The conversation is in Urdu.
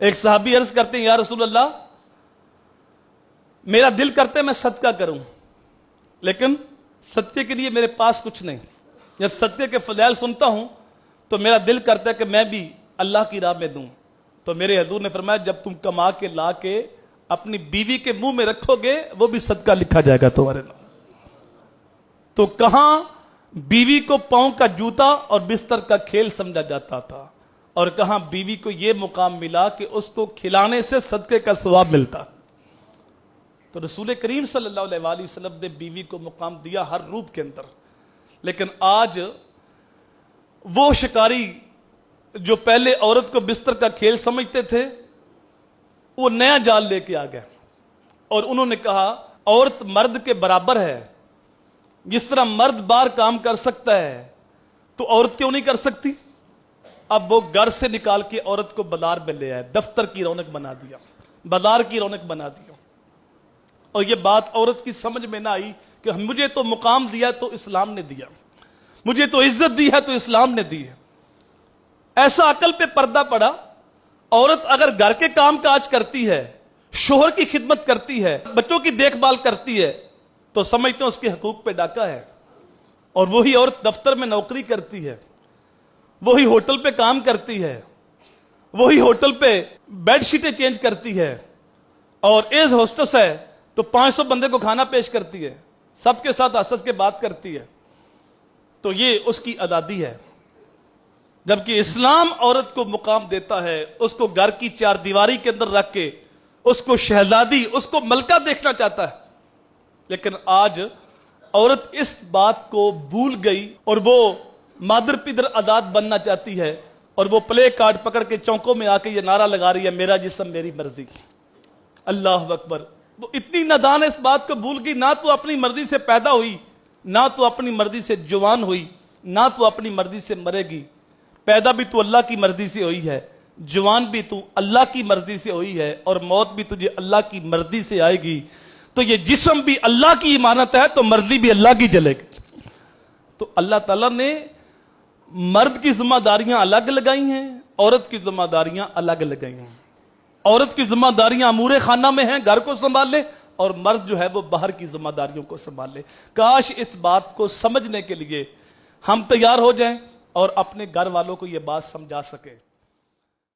ایک صحابی عرض کرتے ہیں یا رسول اللہ میرا دل کرتا ہے میں صدقہ کروں لیکن صدقے کے لیے میرے پاس کچھ نہیں. جب صدقے کے فضائل سنتا ہوں تو میرا دل کرتا ہے کہ میں بھی اللہ کی راہ میں دوں. تو میرے حضور نے فرمایا جب تم کما کے لا کے اپنی بیوی کے منہ میں رکھو گے وہ بھی صدقہ لکھا جائے گا تمہارے نام. تو کہاں بیوی کو پاؤں کا جوتا اور بستر کا کھیل سمجھا جاتا تھا اور کہاں بیوی کو یہ مقام ملا کہ اس کو کھلانے سے صدقے کا ثواب ملتا. تو رسول کریم صلی اللہ علیہ وآلہ وسلم نے بیوی کو مقام دیا ہر روپ کے اندر. لیکن آج وہ شکاری جو پہلے عورت کو بستر کا کھیل سمجھتے تھے وہ نیا جال لے کے آ گئے اور انہوں نے کہا عورت مرد کے برابر ہے. جس طرح مرد بار کام کر سکتا ہے تو عورت کیوں نہیں کر سکتی. اب وہ گھر سے نکال کے عورت کو بازار میں لے آئے, دفتر کی رونق بنا دیا, بازار کی رونق بنا دیا. اور یہ بات عورت کی سمجھ میں نہ آئی کہ مجھے تو مقام دیا تو اسلام نے دیا, مجھے تو عزت دی ہے تو اسلام نے دی ہے. ایسا عقل پہ پردہ پڑا. عورت اگر گھر کے کام کاج کرتی ہے, شوہر کی خدمت کرتی ہے, بچوں کی دیکھ بھال کرتی ہے تو سمجھتے ہیں اس کے حقوق پہ ڈاکہ ہے. اور وہی عورت دفتر میں نوکری کرتی ہے, وہی ہوٹل پہ کام کرتی ہے, وہی ہوٹل پہ بیڈ شیٹیں چینج کرتی ہے اور ایز ہوسٹس ہے تو 500 بندے کو کھانا پیش کرتی ہے, سب کے ساتھ ہنس کے بات کرتی ہے. تو یہ اس کی آزادی ہے. جبکہ اسلام عورت کو مقام دیتا ہے, اس کو گھر کی چار دیواری کے اندر رکھ کے اس کو شہزادی, اس کو ملکہ دیکھنا چاہتا ہے. لیکن آج عورت اس بات کو بھول گئی اور وہ مادر پیدر آزاد بننا چاہتی ہے اور وہ پلے کارڈ پکڑ کے چوکوں میں آ کے یہ نعرہ لگا رہی ہے میرا جسم میری مرضی. اللہ اکبر. وہ اتنی نادان اس بات کو بھول گئی, نہ تو اپنی مرضی سے پیدا ہوئی, نہ تو اپنی مرضی سے جوان ہوئی, نہ تو اپنی مرضی سے مرے گی. پیدا بھی تو اللہ کی مرضی سے ہوئی ہے, جوان بھی تو اللہ کی مرضی سے ہوئی ہے اور موت بھی تجھے اللہ کی مرضی سے آئے گی. تو یہ جسم بھی اللہ کی امانت ہے تو مرضی بھی اللہ کی چلے گی. تو اللہ تعالیٰ نے مرد کی ذمہ داریاں الگ لگائی ہیں, عورت کی ذمہ داریاں الگ لگائی ہیں. عورت کی ذمہ داریاں امور خانہ میں ہیں, گھر کو سنبھال لے, اور مرد جو ہے وہ باہر کی ذمہ داریوں کو سنبھال لے. کاش اس بات کو سمجھنے کے لیے ہم تیار ہو جائیں اور اپنے گھر والوں کو یہ بات سمجھا سکیں.